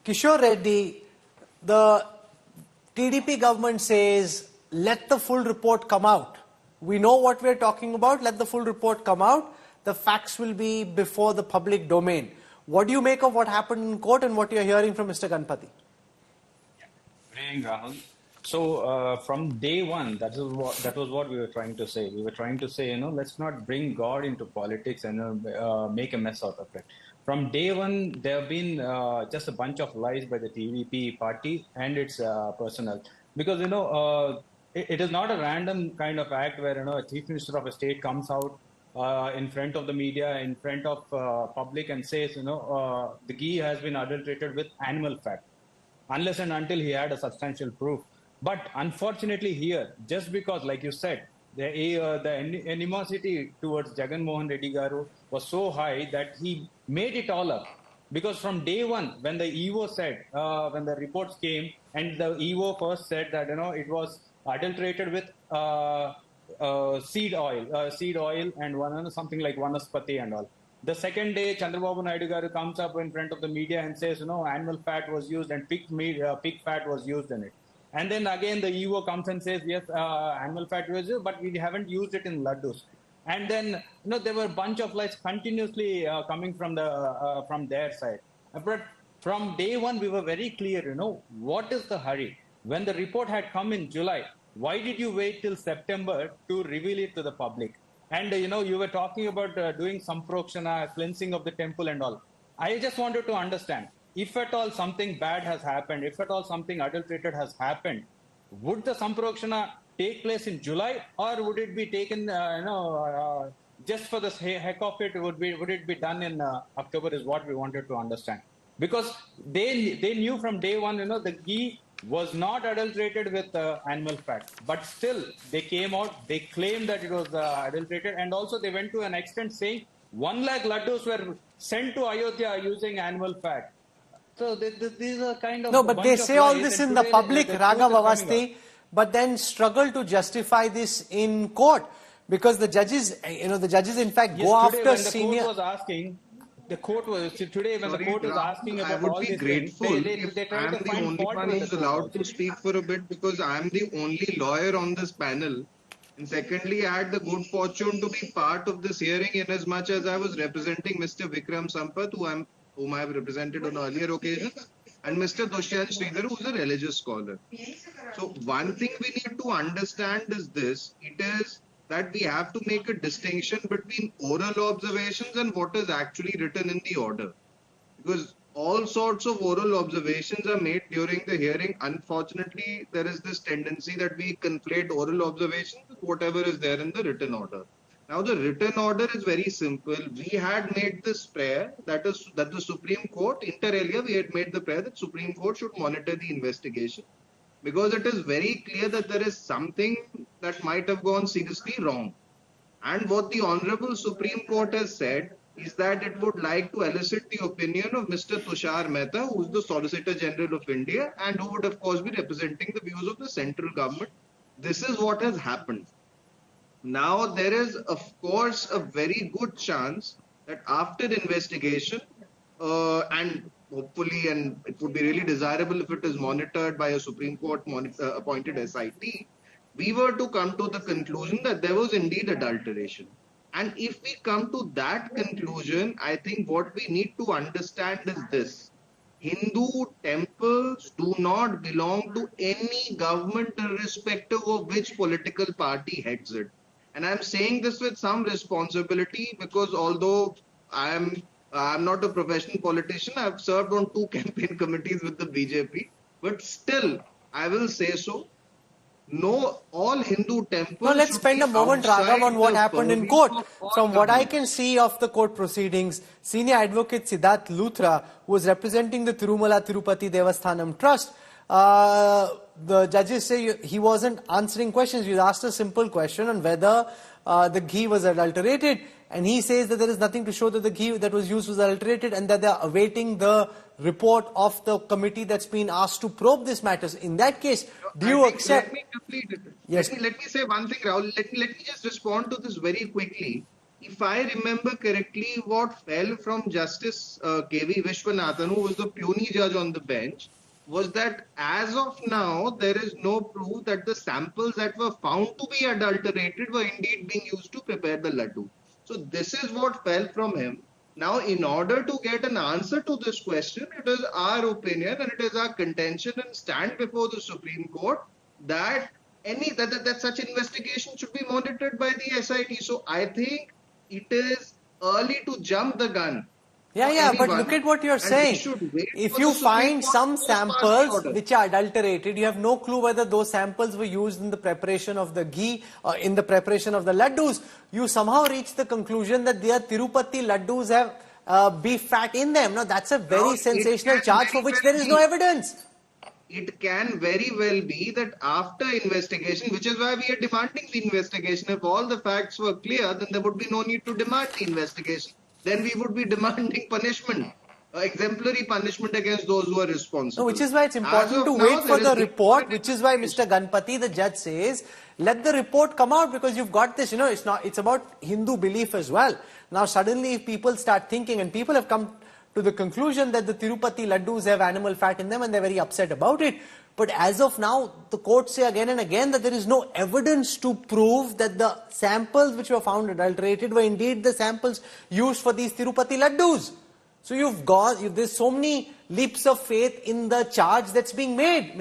Kishore Reddy, the TDP government says, let the full report come out. We know what we're talking about. Let the full report come out. The facts will be before the public domain. What do you make of what happened in court and what you're hearing from Mr. Ganpati? Good evening, Rahul. So from day one, that was what we were trying to say. We were trying to say, let's not bring God into politics and make a mess out of it. From day one, there have been just a bunch of lies by the TDP party and its personnel. Because, it is not a random kind of act where, a chief minister of a state comes out in front of the media, in front of public and says, the ghee has been adulterated with animal fat, unless and until he had a substantial proof. But unfortunately here, just because, like you said, the animosity towards Jagan Mohan Reddy Garu was so high that he made it all up. Because from day one, when the EO said, when the reports came, and the EO first said that, it was adulterated with seed oil and something like vanaspati and all. The second day, Chandrababu Naidu Garu comes up in front of the media and says, animal fat was used and pig fat was used in it. And then again, the EO comes and says, yes, animal fat was used, but we haven't used it in laddus. And then, there were a bunch of lies continuously coming from their side. But from day one, we were very clear, what is the hurry? When the report had come in July, why did you wait till September to reveal it to the public? And, you were talking about doing Samprokshana, cleansing of the temple and all. I just wanted to understand, if at all something bad has happened, if at all something adulterated has happened, would the Samprokshana take place in July, or would it be taken, just for the heck of it, would it be done in October is what we wanted to understand. Because they knew from day one, the ghee was not adulterated with animal fat. But still, they came out, they claimed that it was adulterated, and also they went to an extent saying 1 lakh laddus were sent to Ayodhya using animal fat. So these are kind of... No, but they say all this in the public, Raghav Avasthi, but then struggle to justify this in court. Because the judges, in fact, go after senior... The court was today when the court is asking about all these things. I would be grateful if I am the only one who is allowed to speak for a bit, because I am the only lawyer on this panel. And secondly, I had the good fortune to be part of this hearing in as much as I was representing Mr. Vikram Sampath, whom I have represented on earlier occasions, and Mr. Dushyant Sridhar, who is a religious scholar. So one thing we need to understand is this. It is that we have to make a distinction between oral observations and what is actually written in the order. Because all sorts of oral observations are made during the hearing. Unfortunately, there is this tendency that we conflate oral observations with whatever is there in the written order. Now, the written order is very simple. We had made this prayer that the Supreme Court, inter alia, we had made the prayer that Supreme Court should monitor the investigation, because it is very clear that there is something that might have gone seriously wrong. And what the Honorable Supreme Court has said is that it would like to elicit the opinion of Mr. Tushar Mehta, who is the Solicitor General of India and who would of course be representing the views of the central government. This is what has happened. Now, there is of course a very good chance that after investigation and hopefully, and it would be really desirable if it is monitored by a Supreme Court appointed SIT, we were to come to the conclusion that there was indeed adulteration. And if we come to that conclusion, I think what we need to understand is this. Hindu temples do not belong to any government, irrespective of which political party heads it. And I'm saying this with some responsibility, because although I'm not a professional politician, I've served on 2 campaign committees with the BJP, but still, I will say so. No, all Hindu temples... No, let's spend a moment, Raghav, on what happened in court. From what I can see of the court proceedings, Senior Advocate Siddharth Luthra, who was representing the Tirumala Tirupati Devasthanam Trust, the judges say he wasn't answering questions. He asked a simple question on whether the ghee was adulterated, and he says that there is nothing to show that the ghee that was used was adulterated, and that they are awaiting the report of the committee that's been asked to probe these matters. In that case, do you accept... Let me complete it. Yes. Let me say one thing, Rahul. Let me just respond to this very quickly. if I remember correctly, what fell from Justice K.V. Vishwanathan, who was the puny judge on the bench, was that as of now, there is no proof that the samples that were found to be adulterated were indeed being used to prepare the laddu. So this is what fell from him. Now, in order to get an answer to this question, it is our opinion and it is our contention and stand before the Supreme Court that that such investigation should be monitored by the SIT. So I think it is early to jump the gun. Yeah, but look at what you're saying. If you find some samples which are adulterated, you have no clue whether those samples were used in the preparation of the ghee or in the preparation of the laddus. You somehow reach the conclusion that their Tirupati laddus have beef fat in them. Now, that's a very sensational charge for which there is no evidence. It can very well be that after investigation, which is why we are demanding the investigation, if all the facts were clear, then there would be no need to demand the investigation. Then we would be demanding punishment, exemplary punishment against those who are responsible. No, which is why it's important to wait for the report, which is why Mr. Ganpati, the judge, says, let the report come out because you've got this, it's about Hindu belief as well. Now, suddenly, if people start thinking, and people have come to the conclusion that the Tirupati laddus have animal fat in them and they're very upset about it. But as of now, the courts say again and again that there is no evidence to prove that the samples which were found adulterated were indeed the samples used for these Tirupati laddus. So there's so many leaps of faith in the charge that's being made.